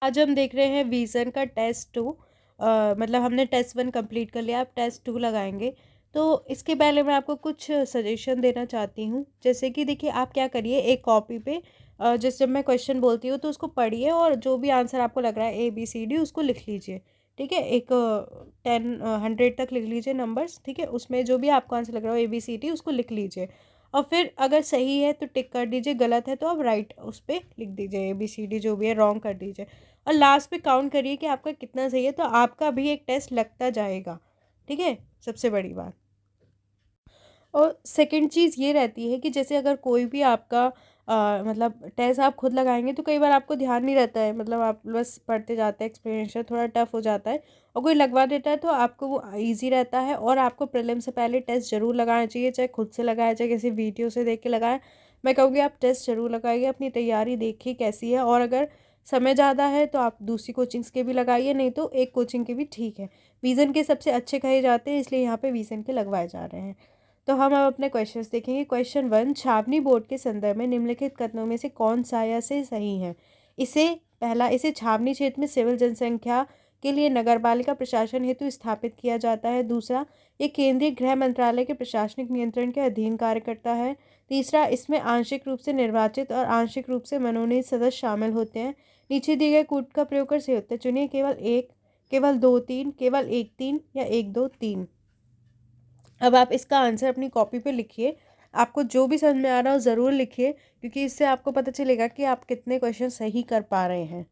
आज हम देख रहे हैं विज़न का टेस्ट 2। मतलब हमने टेस्ट 1 कंप्लीट कर लिया, अब टेस्ट 2 लगाएँगे। तो इसके पहले मैं आपको कुछ सजेशन देना चाहती हूँ। जैसे कि देखिए, आप क्या करिए, एक कॉपी पे जैसे जब मैं क्वेश्चन बोलती हूँ तो उसको पढ़िए और जो भी आंसर आपको लग रहा है ABCD उसको लिख लीजिए। ठीक है? एक 10 100 तक लिख लीजिए नंबर्स, ठीक है? उसमें जो भी आपको आंसर लग रहा हो ABCD उसको लिख लीजिए। और फिर अगर सही है तो टिक कर दीजिए, गलत है तो आप राइट उस पे लिख दीजिए, ABCD जो भी है रॉन्ग कर दीजिए। और लास्ट पे काउंट करिए कि आपका कितना सही है, तो आपका भी एक टेस्ट लगता जाएगा। ठीक है? सबसे बड़ी बात। और सेकंड चीज़ ये रहती है कि जैसे अगर कोई भी आपका मतलब टेस्ट आप खुद लगाएँगे तो कई बार आपको ध्यान नहीं रहता है, मतलब आप बस पढ़ते जाते हैं, एक्सप्लेनेशन थोड़ा टफ हो जाता है और कोई लगवा देता है तो आपको वो ईज़ी रहता है। और आपको प्रीलिम से पहले टेस्ट ज़रूर लगाना चाहिए, चाहे खुद से लगाएँ, चाहे किसी वीडियो से देख के लगाएँ। मैं कहूँगी आप टेस्ट ज़रूर लगाइए, अपनी तैयारी देखिए कैसी है, और अगर समय ज़्यादा है तो आप दूसरी कोचिंग्स के भी लगाइए, नहीं तो एक कोचिंग के भी ठीक है। विज़न के सबसे अच्छे कहे जाते हैं, इसलिए यहाँ पे विज़न के लगवाए जा रहे हैं। तो हम अब अपने क्वेश्चंस देखेंगे। क्वेश्चन 1, छावनी बोर्ड के संदर्भ में निम्नलिखित कथनों में से कौन सा या से सही है? इसे पहला, इसे छावनी क्षेत्र में सिविल जनसंख्या के लिए नगरपालिका प्रशासन हेतु स्थापित किया जाता है। दूसरा, ये केंद्रीय गृह मंत्रालय के प्रशासनिक नियंत्रण के अधीन कार्य करता है। तीसरा, इसमें आंशिक रूप से निर्वाचित और आंशिक रूप से मनोनीत सदस्य शामिल होते हैं। नीचे दिए गए कूट का प्रयोग कर सही उत्तर चुनिए। केवल एक, केवल दो तीन, केवल एक तीन या एक दो तीन। अब आप इसका आंसर अपनी कॉपी पे लिखिए। आपको जो भी समझ में आ रहा हो ज़रूर लिखिए, क्योंकि इससे आपको पता चलेगा कि आप कितने क्वेश्चन सही कर पा रहे हैं।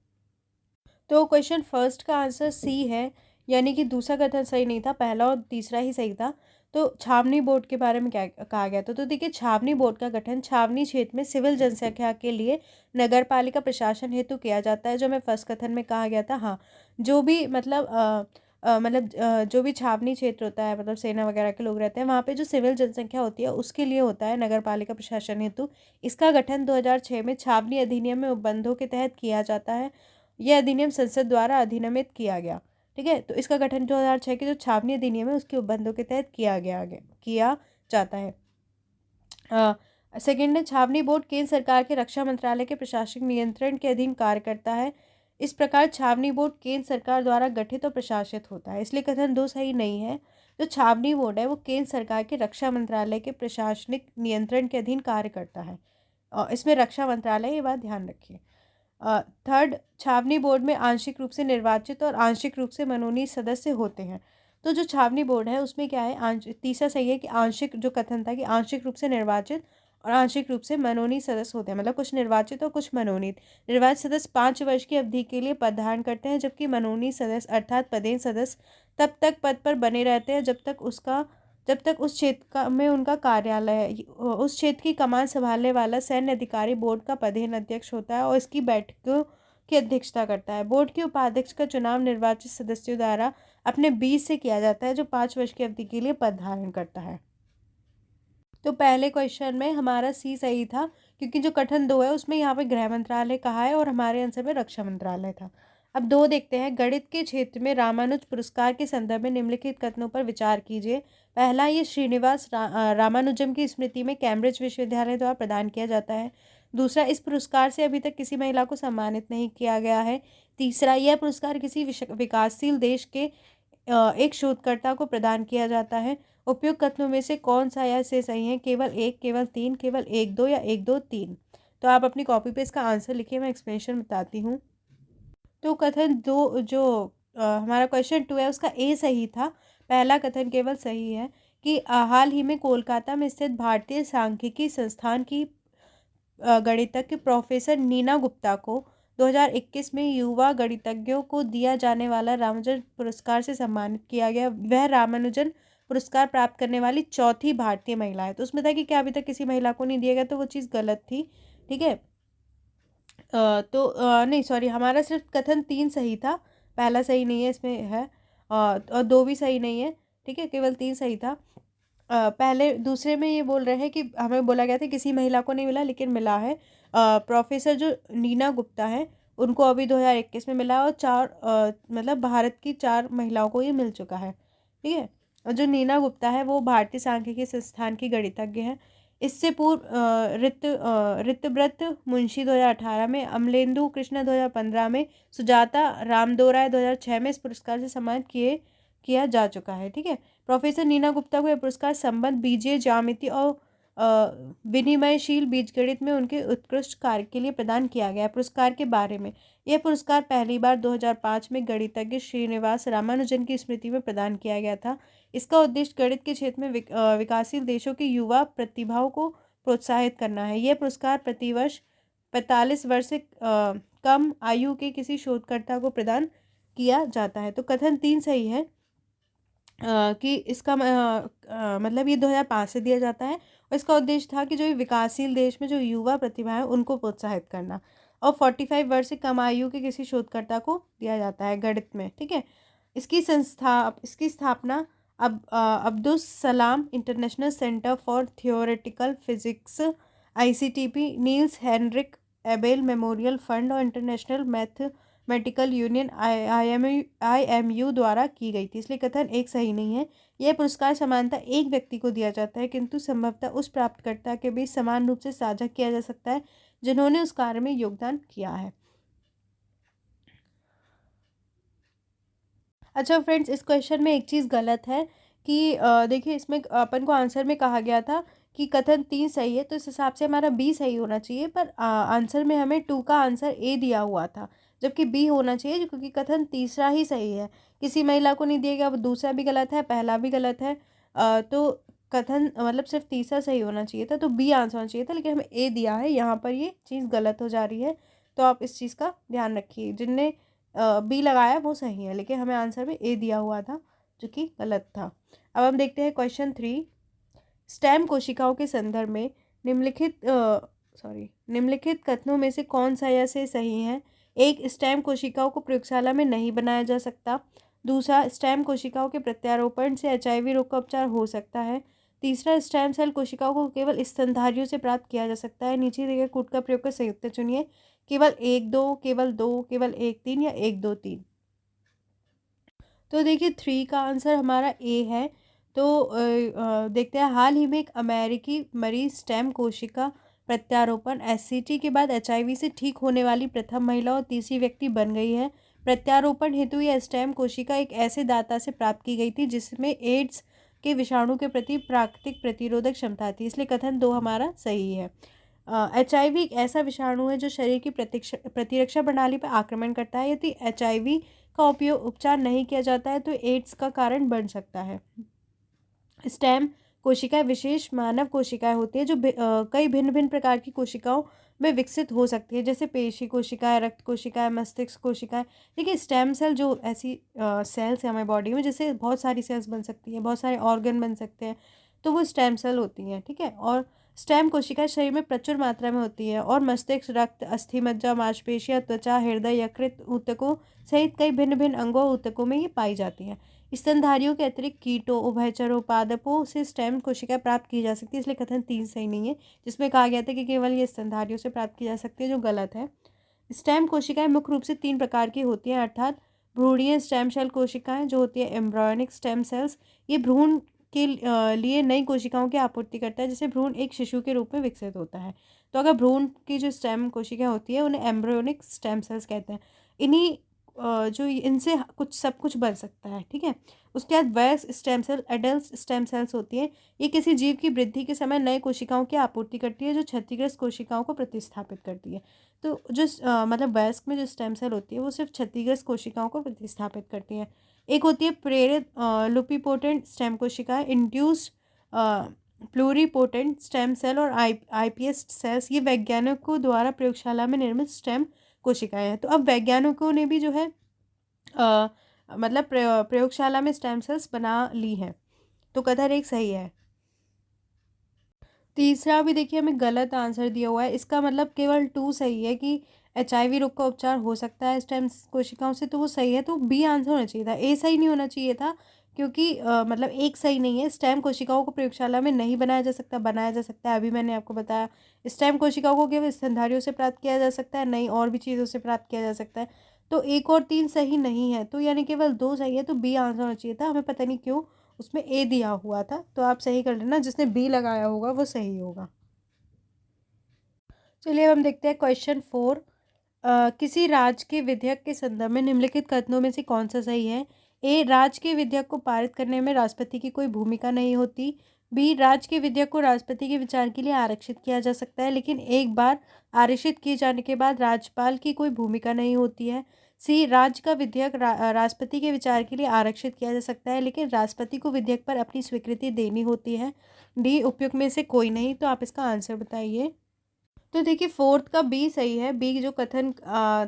तो क्वेश्चन फर्स्ट का आंसर सी है, यानी कि दूसरा कथन सही नहीं था, पहला और तीसरा ही सही था। तो छावनी बोर्ड के बारे में क्या कहा गया था? तो देखिए, छावनी बोर्ड का गठन छावनी क्षेत्र में सिविल जनसंख्या के लिए नगरपालिका प्रशासन हेतु किया जाता है, जो मैं फर्स्ट कथन में कहा गया था। हाँ, जो भी मतलब जो भी छावनी क्षेत्र होता है, मतलब सेना वगैरह के लोग रहते हैं वहाँ पे, जो सिविल जनसंख्या होती है उसके लिए होता है नगरपालिका प्रशासन हेतु। इसका गठन 2006 में छावनी अधिनियम में उपबंधों के तहत किया जाता है। यह अधिनियम संसद द्वारा अधिनियमित किया गया। ठीक है? तो इसका गठन 2006 के जो छावनी अधिनियम है उसके उपबंधों के तहत किया जाता है। सेकेंड है, छावनी बोर्ड केंद्र सरकार के रक्षा मंत्रालय के प्रशासनिक नियंत्रण के अधीन कार्य करता है। इस प्रकार छावनी बोर्ड केंद्र सरकार द्वारा गठित और प्रशासित होता है, इसलिए कथन 2 सही नहीं है। जो छावनी बोर्ड है वो केंद्र सरकार के रक्षा मंत्रालय के प्रशासनिक नियंत्रण के अधीन कार्य करता है। इसमें रक्षा मंत्रालय, ये बात ध्यान रखिए। थर्ड, छावनी बोर्ड में आंशिक रूप से निर्वाचित और आंशिक रूप से मनोनीत सदस्य होते हैं। तो जो छावनी बोर्ड है उसमें क्या है, तीसरा सही है कि आंशिक, जो कथन था कि आंशिक रूप से निर्वाचित और आंशिक रूप से मनोनीत सदस्य होते हैं, मतलब कुछ निर्वाचित और कुछ मनोनीत। निर्वाचित सदस्य 5 वर्ष की अवधि के लिए पद धारण करते हैं, जबकि मनोनीत सदस्य अर्थात पदेन सदस्य तब तक पद पर बने रहते हैं जब तक उस क्षेत्र का में उनका कार्यालय है। उस क्षेत्र की कमान संभालने वाला सैन्य अधिकारी बोर्ड का पदेन अध्यक्ष होता है और इसकी बैठकों की अध्यक्षता करता है। बोर्ड के उपाध्यक्ष का चुनाव निर्वाचित सदस्यों द्वारा अपने बीच से किया जाता है, जो 5 वर्ष की अवधि के लिए पद धारण करता है। तो पहले क्वेश्चन में हमारा सी सही था, क्योंकि जो कथन 2 है उसमें यहाँ पे गृह मंत्रालय कहा है और हमारे आंसर में रक्षा मंत्रालय था। अब 2 देखते हैं। गणित के क्षेत्र में रामानुज पुरस्कार के संदर्भ में निम्नलिखित कथनों पर विचार कीजिए। पहला, ये श्रीनिवास रामानुजम की स्मृति में कैम्ब्रिज विश्वविद्यालय द्वारा प्रदान किया जाता है। दूसरा, इस पुरस्कार से अभी तक किसी महिला को सम्मानित नहीं किया गया है। तीसरा, यह पुरस्कार किसी विकासशील देश के एक शोधकर्ता को प्रदान किया जाता है। उपयुक्त कथनों में से कौन सा या से सही है? केवल एक, केवल तीन, केवल एक दो या एक दो तीन। तो आप अपनी कॉपी पे इसका आंसर लिखिए, मैं एक्सप्लेनेशन बताती हूँ। तो कथन 2, जो हमारा क्वेश्चन 2 है उसका ए सही था। पहला कथन केवल सही है कि हाल ही में कोलकाता में स्थित भारतीय सांख्यिकी संस्थान की गणितज्ञ प्रोफेसर नीना गुप्ता को 2021 में युवा गणितज्ञों को दिया जाने वाला रामानुजन पुरस्कार से सम्मानित किया गया। वह रामानुजन पुरस्कार प्राप्त करने वाली चौथी भारतीय महिला है। तो उसमें था कि क्या अभी तक किसी महिला को नहीं दिया गया, तो वो चीज़ गलत थी। ठीक है? नहीं सॉरी, हमारा सिर्फ कथन 3 सही था, पहला सही नहीं है इसमें है। और 2 भी सही नहीं है। ठीक है? केवल 3 सही था। पहले दूसरे में ये बोल रहे हैं कि हमें बोला गया था किसी महिला को नहीं मिला, लेकिन मिला है। प्रोफेसर जो नीना गुप्ता है उनको अभी 2021 में मिला, और 4 मतलब भारत की 4 महिलाओं को ये मिल चुका है। ठीक है? और जो नीना गुप्ता है वो भारतीय सांख्यिकी संस्थान की गणितज्ञ हैं। इससे पूर्व ऋतव्रत मुंशी 2018 में, अमलेंदु कृष्ण 2015 में, सुजाता रामदोराय 2006 में इस पुरस्कार से सम्मानित किया जा चुका है। ठीक है। प्रोफेसर नीना गुप्ता को यह पुरस्कार संबंध बीजीय ज्यामिति और विनिमयशील बीजगणित में उनके उत्कृष्ट कार्य के लिए प्रदान किया गया। पुरस्कार के बारे में, यह पुरस्कार पहली बार 2005 में गणितज्ञ श्रीनिवास रामानुजन की स्मृति में प्रदान किया गया था। इसका उद्देश्य गणित के क्षेत्र में विकासशील देशों की युवा प्रतिभाओं को प्रोत्साहित करना है। यह पुरस्कार प्रतिवर्ष 45 वर्ष से कम आयु के किसी शोधकर्ता को प्रदान किया जाता है। तो कथन 3 सही है कि इसका मतलब ये 2005 से दिया जाता है और इसका उद्देश्य था कि जो ये विकासशील देश में जो युवा प्रतिभा है उनको प्रोत्साहित करना, और 45 वर्ष से कम आयु के किसी शोधकर्ता को दिया जाता है गणित में। ठीक है। इसकी स्थापना Abdus Salam international centre for theoretical physics ICTP, Niels Henrik Abel memorial fund और इंटरनेशनल मैथमेटिकल यूनियन IMU द्वारा की गई थी। इसलिए कथन 1 सही नहीं है। यह पुरस्कार समानतः एक व्यक्ति को दिया जाता है, किंतु संभवतः उस प्राप्तकर्ता के बीच समान रूप से साझा किया जा सकता है जिन्होंने उस कार्य में योगदान किया है। अच्छा फ्रेंड्स, इस क्वेश्चन में एक चीज़ गलत है कि देखिए इसमें अपन को आंसर में कहा गया था कि कथन 3 सही है, तो इस हिसाब से हमारा B सही होना चाहिए, पर आंसर में हमें 2 का आंसर A दिया हुआ था, जबकि B होना चाहिए क्योंकि कथन तीसरा ही सही है। किसी महिला को नहीं दिया गया, दूसरा भी गलत है, पहला भी गलत है, तो कथन मतलब सिर्फ तीसरा सही होना चाहिए था, तो B आंसर होना चाहिए था, लेकिन हमें A दिया है, यहाँ पर ये चीज़ गलत हो जा रही है। तो आप इस चीज़ का ध्यान रखिए, जिनने B लगाया वो सही है, लेकिन हमें आंसर में A दिया हुआ था जो कि गलत था। अब हम देखते हैं क्वेश्चन 3। स्टेम कोशिकाओं के संदर्भ में निम्नलिखित कथनों में से कौन सा या से सही है? 1, स्टेम कोशिकाओं को प्रयोगशाला में नहीं बनाया जा सकता। दूसरा, स्टेम कोशिकाओं के प्रत्यारोपण से HIV रोग का उपचार हो सकता है। तीसरा, स्टेम सेल कोशिकाओं को केवल स्तनधारियों से प्राप्त किया जा सकता है। नीचे दिए गए कूट का प्रयोग कर सही उत्तर चुनिए। केवल 1 2, केवल 2, केवल 1 3 या 1 2 3। तो देखिए 3 का आंसर हमारा A है। तो देखते हैं, हाल ही में एक अमेरिकी मरीज स्टेम कोशिका प्रत्यारोपण SCT के बाद HIV से ठीक होने वाली प्रथम महिला और तीसरी व्यक्ति बन गई है। प्रत्यारोपण हेतु यह स्टेम कोशिका एक ऐसे दाता से प्राप्त की गई थी जिसमें एड्स के विषाणु के प्रति प्राकृतिक प्रतिरोधक क्षमता थी, इसलिए कथन 2 हमारा सही है। HIV एक ऐसा विषाणु है जो शरीर की प्रतिरक्षा प्रणाली पर आक्रमण करता है। यदि HIV का उपचार नहीं किया जाता है तो एड्स का कारण बन सकता है। स्टेम कोशिकाएं विशेष मानव कोशिकाएं होती है जो कई भिन्न भिन्न प्रकार की कोशिकाओं में विकसित हो सकती है, जैसे पेशी कोशिकाएं, रक्त कोशिकाएं, मस्तिष्क कोशिकाएं। देखिए स्टेम सेल जो ऐसी सेल्स है हमारी बॉडी में, जैसे बहुत सारी सेल्स बन सकती है, बहुत सारे ऑर्गन बन सकते हैं, तो वो स्टेम सेल होती हैं। ठीक है। और स्टेम कोशिकाएं शरीर में प्रचुर मात्रा में होती है और मस्तिष्क, रक्त, अस्थि मज्जा, मांसपेशियां, त्वचा, हृदय, यकृत ऊतकों सहित कई भिन्न भिन्न अंगों और ऊतकों में ये पाई जाती हैं। स्तनधारियों के अतिरिक्त कीटों, उभयचरों, पादपों से स्टेम कोशिकाएं प्राप्त की जा सकती है, इसलिए कथन 3 सही नहीं है, जिसमें कहा गया था कि केवल ये स्तनधारियों से प्राप्त की जा सकती है, जो गलत है। स्टेम कोशिकाएं मुख्य रूप से 3 प्रकार की होती हैं, अर्थात भ्रूणीय स्टेम सेल कोशिकाएं जो होती है एम्ब्रायोनिक स्टेम सेल्स, ये भ्रूण के लिए नई कोशिकाओं की आपूर्ति करता है, जिसे भ्रूण एक शिशु के रूप में विकसित होता है। तो अगर भ्रूण की जो स्टेम कोशिकाएं होती है उन्हें एम्ब्रियोनिक स्टेम सेल्स कहते हैं। इन्हीं जो इनसे सब कुछ बन सकता है। ठीक है। उसके बाद वयस्क stem cell, adult stem cells होती है, ये किसी जीव की वृद्धि के समय नए कोशिकाओं की आपूर्ति करती है जो क्षतिग्रस्त कोशिकाओं को प्रतिस्थापित करती है। तो जो मतलब वयस्क में जो स्टेम सेल होती है वो सिर्फ क्षतिग्रस्त कोशिकाओं को प्रतिस्थापित करती है। एक होती है प्रेरित लुपिपोटेंट स्टेम कोशिकाएं, इंड्यूस्ड प्लूरिपोटेंट स्टेम सेल और iPS सेल्स, ये वैज्ञानिकों द्वारा प्रयोगशाला में निर्मित स्टेम कोशिकाएं हैं। तो अब वैज्ञानिकों ने भी जो है मतलब प्रयोगशाला में स्टेम सेल्स बना ली हैं, तो कथन 1 सही है। तीसरा भी देखिए हमें गलत आंसर दिया हुआ है, इसका मतलब केवल 2 सही है कि HIV रोग का उपचार हो सकता है स्टेम कोशिकाओं से, तो वो सही है, तो B आंसर होना चाहिए था, A सही नहीं होना चाहिए था, क्योंकि मतलब 1 सही नहीं है। स्टेम कोशिकाओं को प्रयोगशाला में नहीं बनाया जा सकता, बनाया जा सकता है, अभी मैंने आपको बताया। स्टेम कोशिकाओं को केवल स्तनधारियों से प्राप्त किया जा सकता है, नहीं और भी चीज़ों से प्राप्त किया जा सकता है। तो 1 और 3 सही नहीं है, तो यानी केवल 2 सही है, तो B आंसर होना चाहिए था। हमें पता नहीं क्यों उसमें ए दिया हुआ था, तो आप सही कर लेना, जिसने बी लगाया होगा वो सही होगा। चलिए अब हम देखते हैं क्वेश्चन 4। किसी राज्य के विधेयक के संदर्भ में निम्नलिखित कथनों में से कौन सा सही है? ए, राज्य के विधेयक को पारित करने में राष्ट्रपति की कोई भूमिका नहीं होती। बी, राज्य के विधेयक को राष्ट्रपति के विचार के लिए आरक्षित किया जा सकता है, लेकिन एक बार आरक्षित किए जाने के बाद राज्यपाल की कोई भूमिका नहीं होती है। सी, राज्य का विधेयक राष्ट्रपति के विचार के लिए आरक्षित किया जा सकता है, लेकिन राष्ट्रपति को विधेयक पर अपनी स्वीकृति देनी होती है। डी, उपयुक्त में से कोई नहीं। तो आप इसका आंसर बताइए। तो देखिए, फोर्थ का बी सही है। बी जो कथन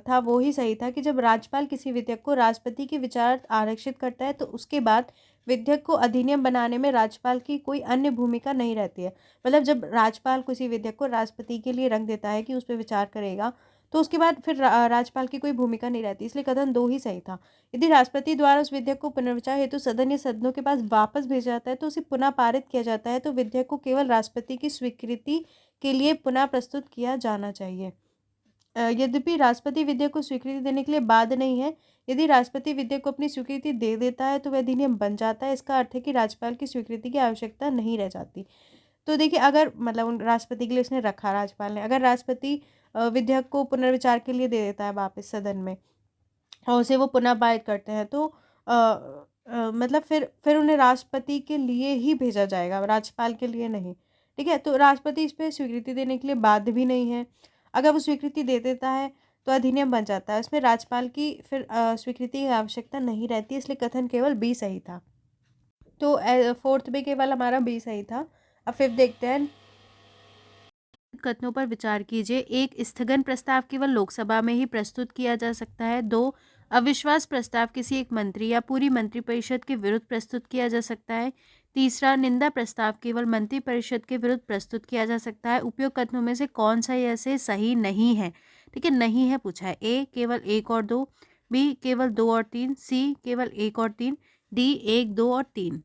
था वो ही सही था कि जब राज्यपाल किसी विधेयक को राष्ट्रपति के विचार आरक्षित करता है तो उसके बाद विधेयक को अधिनियम बनाने में राज्यपाल की कोई अन्य भूमिका नहीं रहती है। मतलब जब राज्यपाल किसी विधेयक को राष्ट्रपति के लिए रख देता है कि उस पर विचार करेगा, तो उसके बाद फिर राज्यपाल की कोई भूमिका नहीं रहती, इसलिए कथन 2 ही सही था। यदि राष्ट्रपति द्वारा उस विधेयक को पुनर्विचार हेतु सदन या सदनों के पास वापस भेजा जाता है तो उसे पुनः पारित किया जाता है, तो विधेयक को केवल राष्ट्रपति की स्वीकृति के लिए पुनः प्रस्तुत किया जाना चाहिए। यद्यपि राष्ट्रपति विधेयक को स्वीकृति देने के लिए बाध्य नहीं है। यदि राष्ट्रपति विधेयक को अपनी स्वीकृति दे देता है तो वह अधिनियम बन जाता है। इसका अर्थ है कि राज्यपाल की स्वीकृति की आवश्यकता नहीं रह जाती। तो देखिए, अगर मतलब उन राष्ट्रपति के लिए उसने रखा, राज्यपाल ने, अगर राष्ट्रपति विधेयक को पुनर्विचार के लिए दे देता है वापस सदन में और उसे वो पुनः पारित करते हैं, तो मतलब फिर उन्हें राष्ट्रपति के लिए ही भेजा जाएगा, राज्यपाल के लिए नहीं। ठीक है, तो राष्ट्रपति इस पर स्वीकृति देने के लिए बाध्य भी नहीं है। अगर वो स्वीकृति दे देता है तो अधिनियम बन जाता है, उसमें राज्यपाल की फिर स्वीकृति की आवश्यकता नहीं रहती, इसलिए कथन केवल बी सही था। तो फोर्थ में केवल हमारा बी सही था। अब फिफ्थ देखते हैं। कथनों पर विचार कीजिए। एक, स्थगन प्रस्ताव केवल लोकसभा में ही प्रस्तुत किया जा सकता है। 2, अविश्वास प्रस्ताव किसी एक मंत्री या पूरी मंत्रिपरिषद के विरुद्ध प्रस्तुत किया जा सकता है। तीसरा, निंदा प्रस्ताव केवल मंत्रिपरिषद के विरुद्ध प्रस्तुत किया जा सकता है। उपयुक्त कथनों में से कौन सा ऐसे सही नहीं है? ठीक है, नहीं है पूछा है। ए, केवल 1 और 2। बी, केवल 2 और 3। सी, केवल 1 और 3। डी, 1, 2 और 3।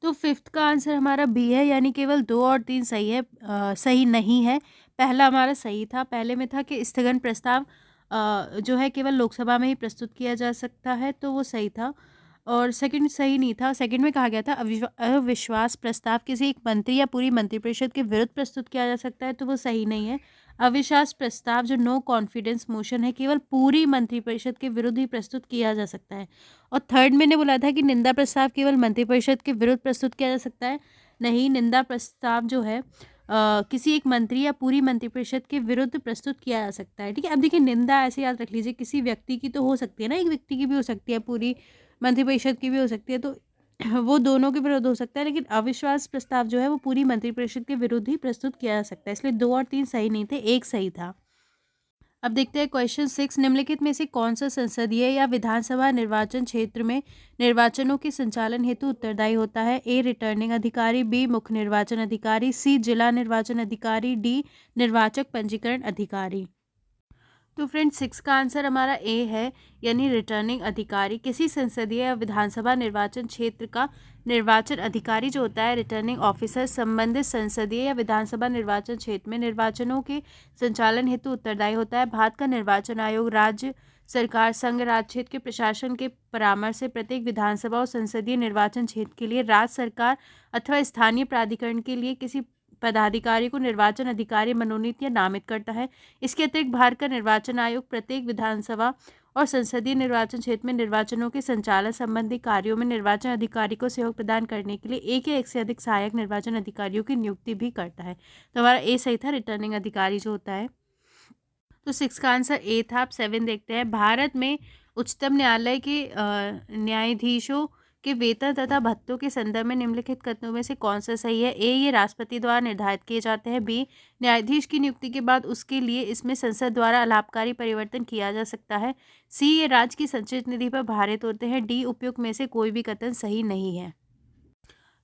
तो फिफ्थ का आंसर हमारा बी है, यानी केवल 2 और 3 सही है, सही नहीं है। पहला हमारा सही था। पहले में था कि स्थगन प्रस्ताव जो है केवल लोकसभा में ही प्रस्तुत किया जा सकता है, तो वो सही था। और सेकंड सही नहीं था। सेकंड में कहा गया था अविश्वास प्रस्ताव किसी एक मंत्री या पूरी मंत्रिपरिषद के विरुद्ध प्रस्तुत किया जा सकता है, तो वो सही नहीं है। अविश्वास प्रस्ताव जो नो कॉन्फिडेंस मोशन है केवल पूरी मंत्रिपरिषद के विरुद्ध ही प्रस्तुत किया जा सकता है। और थर्ड मैंने बोला था कि निंदा प्रस्ताव केवल मंत्रिपरिषद के विरुद्ध प्रस्तुत किया जा सकता है। नहीं, निंदा प्रस्ताव जो है किसी एक मंत्री या पूरी मंत्रिपरिषद के विरुद्ध प्रस्तुत किया जा सकता है। ठीक है, अब देखिए, निंदा ऐसे याद रख लीजिए, किसी व्यक्ति की तो हो सकती है ना, एक व्यक्ति की भी हो सकती है, पूरी मंत्रिपरिषद की भी हो सकती है, तो वो दोनों के विरुद्ध हो सकता है। लेकिन अविश्वास प्रस्ताव जो है वो पूरी मंत्रिपरिषद के विरुद्ध ही प्रस्तुत किया जा सकता है, इसलिए 2 और 3 सही नहीं थे, 1 सही था। अब देखते हैं क्वेश्चन 6। निम्नलिखित में से कौन सा संसदीय या विधानसभा निर्वाचन क्षेत्र में निर्वाचनों के संचालन हेतु उत्तरदायी होता है? ए, रिटर्निंग अधिकारी। बी, मुख्य निर्वाचन अधिकारी। सी, जिला निर्वाचन अधिकारी। डी, निर्वाचक पंजीकरण अधिकारी। तो फ्रेंड्स, 6 का आंसर हमारा ए है, यानी रिटर्निंग अधिकारी। किसी संसदीय या विधानसभा निर्वाचन क्षेत्र का निर्वाचन अधिकारी जो होता है, रिटर्निंग ऑफिसर, संबंधित संसदीय या विधानसभा निर्वाचन क्षेत्र में निर्वाचनों के संचालन हेतु उत्तरदायी होता है। भारत का निर्वाचन आयोग राज्य सरकार, संघ, राज्य क्षेत्र के प्रशासन के परामर्श से प्रत्येक विधानसभा और संसदीय निर्वाचन क्षेत्र के लिए राज्य सरकार अथवा स्थानीय प्राधिकरण के लिए किसी पदाधिकारी को निर्वाचन अधिकारी मनोनीत या नामित करता है। इसके अतिरिक्त भारत का निर्वाचन आयोग प्रत्येक विधानसभा और संसदीय निर्वाचन क्षेत्र में निर्वाचनों के संचालन संबंधी कार्यों में निर्वाचन अधिकारी को सहयोग प्रदान करने के लिए एक या एक से अधिक सहायक निर्वाचन अधिकारियों की नियुक्ति भी करता है। तो हमारा ए सही था, रिटर्निंग अधिकारी जो होता है। तो 6 का आंसर ए था। आप 7 देखते हैं। भारत में उच्चतम न्यायालय के न्यायाधीशों के वेतन तथा भत्तों के संदर्भ में निम्नलिखित कथनों में से कौन सा सही है? ए, ये राष्ट्रपति द्वारा निर्धारित किए जाते हैं। बी, न्यायाधीश की नियुक्ति के बाद उसके लिए इसमें संसद द्वारा अलाभकारी परिवर्तन किया जा सकता है। सी, ये राज्य की संचित निधि पर भारित होते हैं। डी, उपयुक्त में से कोई भी कथन सही नहीं है।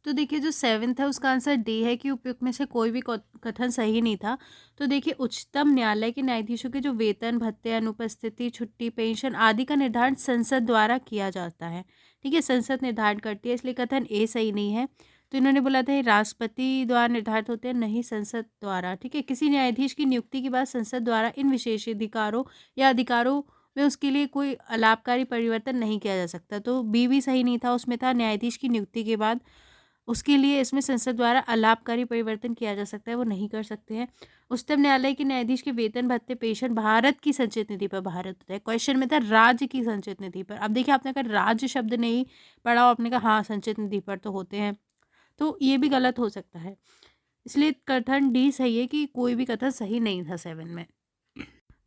तो देखिए, जो 7 था उसका आंसर डी है कि उपयुक्त में से कोई भी कथन सही नहीं था। तो देखिए, उच्चतम न्यायालय के न्यायाधीशों के जो वेतन, भत्ते, अनुपस्थिति, छुट्टी, पेंशन आदि का निर्धारण संसद द्वारा किया जाता है। ठीक है, संसद निर्धारण करती है, इसलिए कथन ए सही नहीं है। तो इन्होंने बोला था ये राष्ट्रपति द्वारा निर्धारित होते हैं, नहीं संसद द्वारा। ठीक है, किसी न्यायाधीश की नियुक्ति के बाद संसद द्वारा इन विशेषाधिकारों या अधिकारों में उसके लिए कोई अलाभकारी परिवर्तन नहीं किया जा सकता। तो बी भी सही नहीं था, उसमें था न्यायाधीश की नियुक्ति के बाद उसके लिए इसमें संसद द्वारा अलाभकारी परिवर्तन किया जा सकता है, वो नहीं कर सकते हैं। उच्चतम न्यायालय के न्यायाधीश के वेतन भत्ते पेंशन भारत की संचित निधि पर भारत होता है। क्वेश्चन में था राज्य की संचित निधि पर। अब देखिए आपने अगर राज्य शब्द नहीं पढ़ा और आपने कहा हाँ संचित निधि पर तो होते हैं, तो ये भी गलत हो सकता है। इसलिए कथन डी सही है कि कोई भी कथन सही नहीं था 7 में।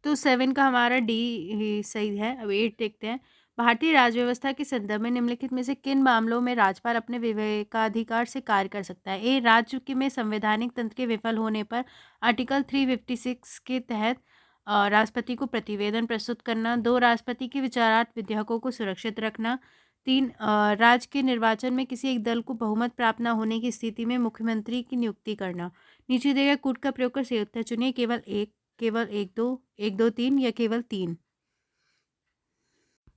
तो 7 का हमारा डी ही सही है। अब 8 देखते हैं। भारतीय राज्य व्यवस्था के संदर्भ में निम्नलिखित में से किन मामलों में राज्यपाल अपने विवेकाधिकार से कार्य कर सकता है? ए, राज्य के में संवैधानिक तंत्र के विफल होने पर आर्टिकल 356 के तहत राष्ट्रपति को प्रतिवेदन प्रस्तुत करना। 2, राष्ट्रपति के विचारार्थ विधेयकों को सुरक्षित रखना। 3, राज्य के निर्वाचन में किसी एक दल को बहुमत प्राप्त न होने की स्थिति में मुख्यमंत्री की नियुक्ति करना। नीचे दिए गए कूट का प्रयोग कर सही उत्तर चुनिए। केवल 1, केवल 1 2 3 या केवल 3।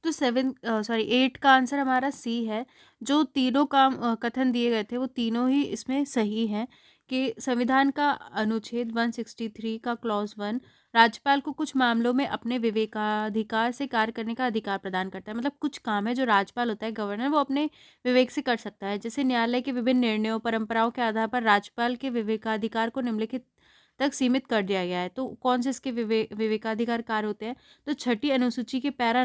तो 8 का आंसर हमारा सी है। जो तीनों काम कथन दिए गए थे वो तीनों ही इसमें सही हैं कि संविधान का अनुच्छेद 163 का क्लॉज 1 राज्यपाल को कुछ मामलों में अपने विवेकाधिकार से कार्य करने का अधिकार प्रदान करता है। मतलब कुछ काम है जो राज्यपाल होता है, गवर्नर, वो अपने विवेक से कर सकता है। जैसे न्यायालय के विभिन्न निर्णयों परंपराओं के आधार पर राज्यपाल के विवेकाधिकार को निम्नलिखित तक सीमित कर दिया गया है। तो कौन से इसके विवेकाधिकार कार्य होते हैं? तो छठी अनुसूची के पैरा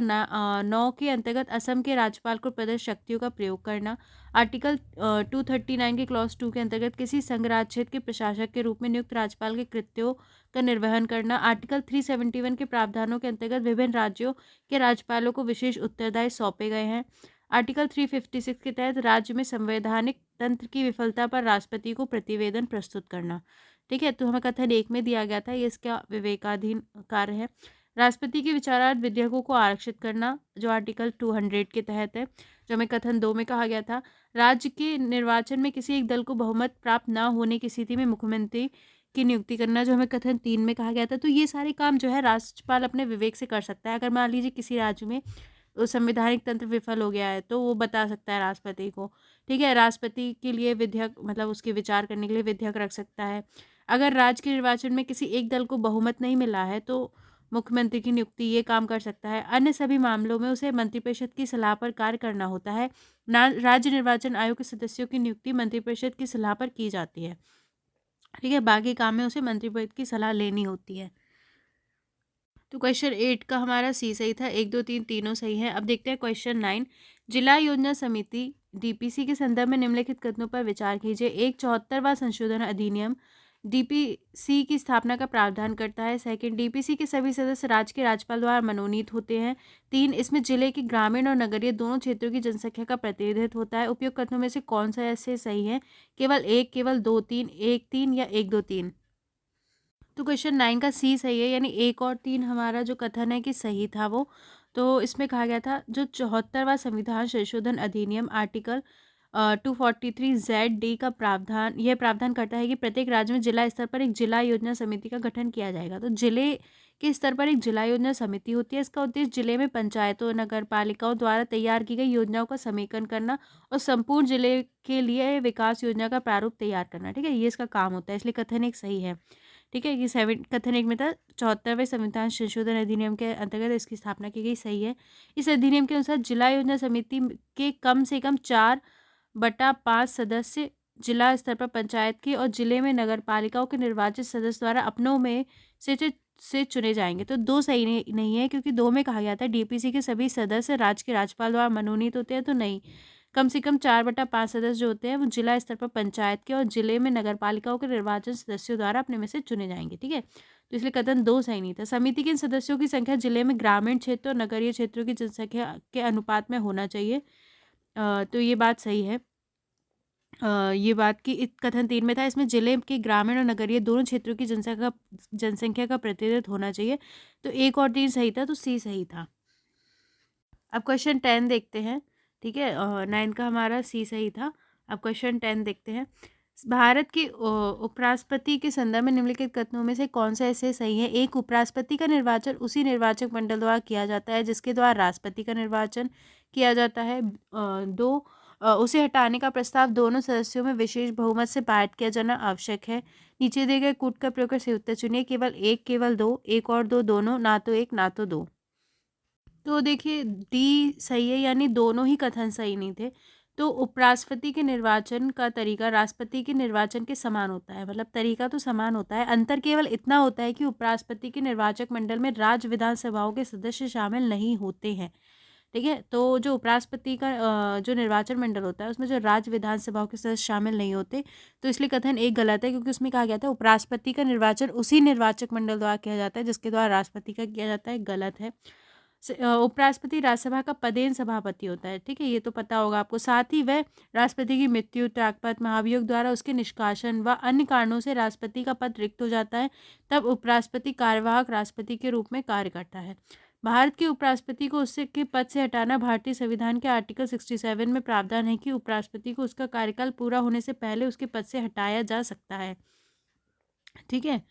9 के अंतर्गत असम के राज्यपाल को प्रदत्त शक्तियों का प्रयोग करना। आर्टिकल 239 के क्लॉज 2 के अंतर्गत किसी संघ राज्य क्षेत्र के प्रशासक के रूप में नियुक्त राज्यपाल के कृत्यों का निर्वहन करना। आर्टिकल 371 के प्रावधानों के अंतर्गत विभिन्न राज्यों के राज्यपालों को विशेष उत्तरदायित्व सौंपे गए हैं। आर्टिकल 356 के तहत राज्य में संवैधानिक तंत्र की विफलता पर राष्ट्रपति को प्रतिवेदन प्रस्तुत करना। ठीक है, तो हमें कथन 1 में दिया गया था, ये इसका विवेकाधीन कार्य है। राष्ट्रपति के विचारार्थ विधेयकों को आरक्षित करना, जो आर्टिकल 200 के तहत है। जो हमें कथन 2 में कहा गया था, राज्य के निर्वाचन में किसी एक दल को बहुमत प्राप्त न होने की स्थिति में मुख्यमंत्री की नियुक्ति करना, जो हमें कथन 3 में कहा गया था। तो ये सारे काम जो है राज्यपाल अपने विवेक से कर सकता है। अगर मान लीजिए किसी राज्य में संवैधानिक तंत्र विफल हो गया है तो वो बता सकता है राष्ट्रपति को। ठीक है, राष्ट्रपति के लिए विधेयक मतलब उसके विचार करने के लिए विधेयक रख सकता है। अगर राज्य के निर्वाचन में किसी एक दल को बहुमत नहीं मिला है तो मुख्यमंत्री की नियुक्ति ये काम कर सकता है। अन्य सभी मामलों में उसे मंत्रिपरिषद की सलाह पर कार्य करना होता है। राज्य निर्वाचन आयोग के सदस्यों की नियुक्ति मंत्रिपरिषद की सलाह पर की जाती है। ठीक है, बाकी काम में उसे मंत्रिपरिषद की सलाह लेनी होती है। तो क्वेश्चन 8 का हमारा सी सही था। 1 2 3 तीनों सही है। अब देखते हैं क्वेश्चन 9। जिला योजना समिति डीपीसी के संदर्भ में निम्नलिखित कथनों पर विचार कीजिए। 1, 74वां संशोधन अधिनियम डीपीसी की स्थापना का प्रावधान करता है। सेकंड, डीपीसी के सभी सदस्य राज्य के राज्यपाल द्वारा मनोनीत होते हैं। 3, इसमें जिले के ग्रामीण और नगरीय दोनों क्षेत्रों की जनसंख्या का प्रतिनिधित्व होता है। उपयुक्त कथनों में से कौन सा ऐसे सही है? केवल 1, केवल 2 3, 1 3 या 1 2 3। तो क्वेश्चन 9 का सी सही है, यानी 1 और 3 हमारा जो कथन है कि सही था वो। तो इसमें कहा गया था जो 74वां संविधान संशोधन अधिनियम आर्टिकल 243Z(D) का प्रावधान, यह प्रावधान करता है कि प्रत्येक राज्य में जिला स्तर पर एक जिला योजना समिति का गठन किया जाएगा। तो जिले के स्तर पर एक जिला योजना समिति होती है। इसका उद्देश्य जिले में पंचायतों, नगर पालिकाओं द्वारा तैयार की गई योजनाओं का समेकन करना और संपूर्ण जिले के लिए विकास योजना का प्रारूप तैयार करना। ठीक है, ये इसका काम होता है, इसलिए कथन एक सही है। ठीक है, ये कथन 1 में था 74वें संविधान संशोधन अधिनियम के अंतर्गत इसकी स्थापना की गई, सही है। इस अधिनियम के अनुसार जिला योजना समिति के कम से कम 4/5 सदस्य जिला स्तर पर पंचायत के और जिले में नगर पालिकाओं के निर्वाचित सदस्य द्वारा अपनों में से चुने जाएंगे। तो 2 सही नहीं है, क्योंकि 2 में कहा गया था डीपीसी के सभी सदस्य राज्य के राज्यपाल द्वारा मनोनीत होते हैं। तो नहीं, कम से कम 4/5 सदस्य जो होते हैं वो जिला स्तर पर पंचायत के और जिले में नगर पालिकाओं के निर्वाचन सदस्यों द्वारा अपने में से चुने जाएंगे। ठीक है, तो इसलिए कथन 2 सही नहीं था। समिति के इन सदस्यों की संख्या जिले में ग्रामीण क्षेत्र और नगरीय क्षेत्रों की जनसंख्या के अनुपात में होना चाहिए। तो ये बात सही है। ये बात की कथन 3 में था, इसमें जिले के ग्रामीण और नगरीय दोनों क्षेत्रों की जनसंख्या का प्रतिनिधित्व होना चाहिए। तो 1 और 3 सही था, तो सी सही था। अब क्वेश्चन 10 देखते हैं। ठीक है, 9 का हमारा सी सही था। अब क्वेश्चन 10 देखते हैं। भारत के उपराष्ट्रपति के संदर्भ में निम्नलिखित कथनों में से कौन सा ऐसे सही है? 1, उपराष्ट्रपति का निर्वाचन उसी निर्वाचक मंडल द्वारा किया जाता है जिसके द्वारा राष्ट्रपति का निर्वाचन किया जाता है। 2, उसे हटाने का प्रस्ताव दोनों सदस्यों में विशेष बहुमत से पारित किया जाना आवश्यक है। नीचे दिए गए कूट का प्रयोग कर सही उत्तर चुनिए। केवल 1, केवल 2, 1 और 2 दोनों, ना तो 1 ना तो 2। तो देखिए डी सही है, यानी दोनों ही कथन सही नहीं थे। तो उपराष्ट्रपति के निर्वाचन का तरीका राष्ट्रपति के निर्वाचन के समान होता है, मतलब तरीका तो समान होता है, अंतर केवल इतना होता है कि उपराष्ट्रपति के निर्वाचक मंडल में राज्य विधानसभाओं के सदस्य शामिल नहीं होते हैं। ठीक है, तो जो उपराष्ट्रपति का जो निर्वाचन मंडल होता है उसमें जो राज्य विधानसभाओं के सदस्य शामिल नहीं होते, तो इसलिए कथन एक गलत है, क्योंकि उसमें कहा गया था उपराष्ट्रपति का निर्वाचन उसी निर्वाचक मंडल द्वारा किया जाता है जिसके द्वारा राष्ट्रपति का किया जाता है, गलत है। उपराष्ट्रपति राज्यसभा का पदेन सभापति होता है, ठीक है, ये तो पता होगा आपको। साथ ही वह राष्ट्रपति की मृत्यु, त्यागपत्र, महाभियोग द्वारा उसके निष्कासन व अन्य कारणों से राष्ट्रपति का पद रिक्त हो जाता है, तब उपराष्ट्रपति कार्यवाहक राष्ट्रपति के रूप में कार्य करता है। भारत के उपराष्ट्रपति को उससे के पद से हटाना भारतीय संविधान के आर्टिकल 67 में प्रावधान है कि उपराष्ट्रपति को उसका कार्यकाल पूरा होने से पहले उसके पद से हटाया जा सकता है। ठीक है,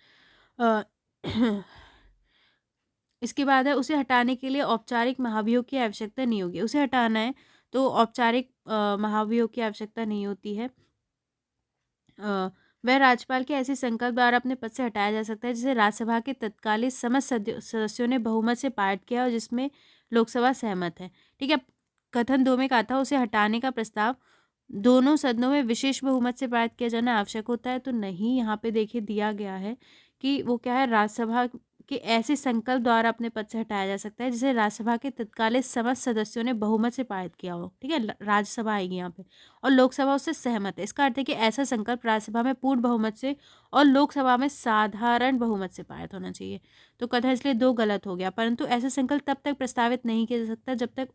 इसके बाद है उसे हटाने के लिए औपचारिक महाभियोग की आवश्यकता नहीं होगी। उसे हटाना है तो औपचारिक महाभियोग की आवश्यकता नहीं होती है। वह राज्यपाल के ऐसे संकल्प द्वारा अपने पद से हटाया जा सकता है जिसे राज्यसभा के तत्कालीन समस्त सदस्यों ने बहुमत से पारित किया और जिसमें लोकसभा सहमत है। ठीक है, कथन 2 में कहा था उसे हटाने का प्रस्ताव दोनों सदनों में विशेष बहुमत से पारित किया जाना आवश्यक होता है, तो नहीं, यहाँ पे देखिए दिया गया है कि वो क्या है, राज्यसभा के ऐसे संकल्प द्वारा अपने पद से हटाया जा सकता है जिसे राज्यसभा के तत्कालीन समस्त सदस्यों ने बहुमत से पारित किया हो। ठीक है, राज्यसभा आएगी यहाँ पे और लोकसभा उससे सहमत है। इसका अर्थ है कि ऐसा संकल्प राज्यसभा में पूर्ण बहुमत से और लोकसभा में साधारण बहुमत से पारित होना चाहिए। तो कथन इसलिए 2 गलत हो गया, परंतु ऐसा संकल्प तब तक प्रस्तावित नहीं किया जा सकता जब तक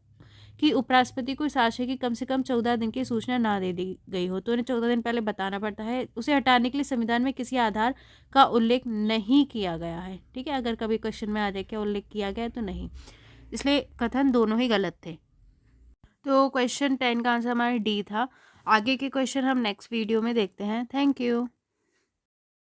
कि उपराष्ट्रपति को इस आशय की कम से कम 14 दिन की सूचना ना दे दी गई हो, तो उन्हें 14 दिन पहले बताना पड़ता है। उसे हटाने के लिए संविधान में किसी आधार का उल्लेख नहीं किया गया है। ठीक है, अगर कभी क्वेश्चन में आ जाए क्या उल्लेख किया गया है तो नहीं, इसलिए कथन दोनों ही गलत थे। तो क्वेश्चन 10 का आंसर हमारा डी था। आगे के क्वेश्चन हम नेक्स्ट वीडियो में देखते हैं। Thank you.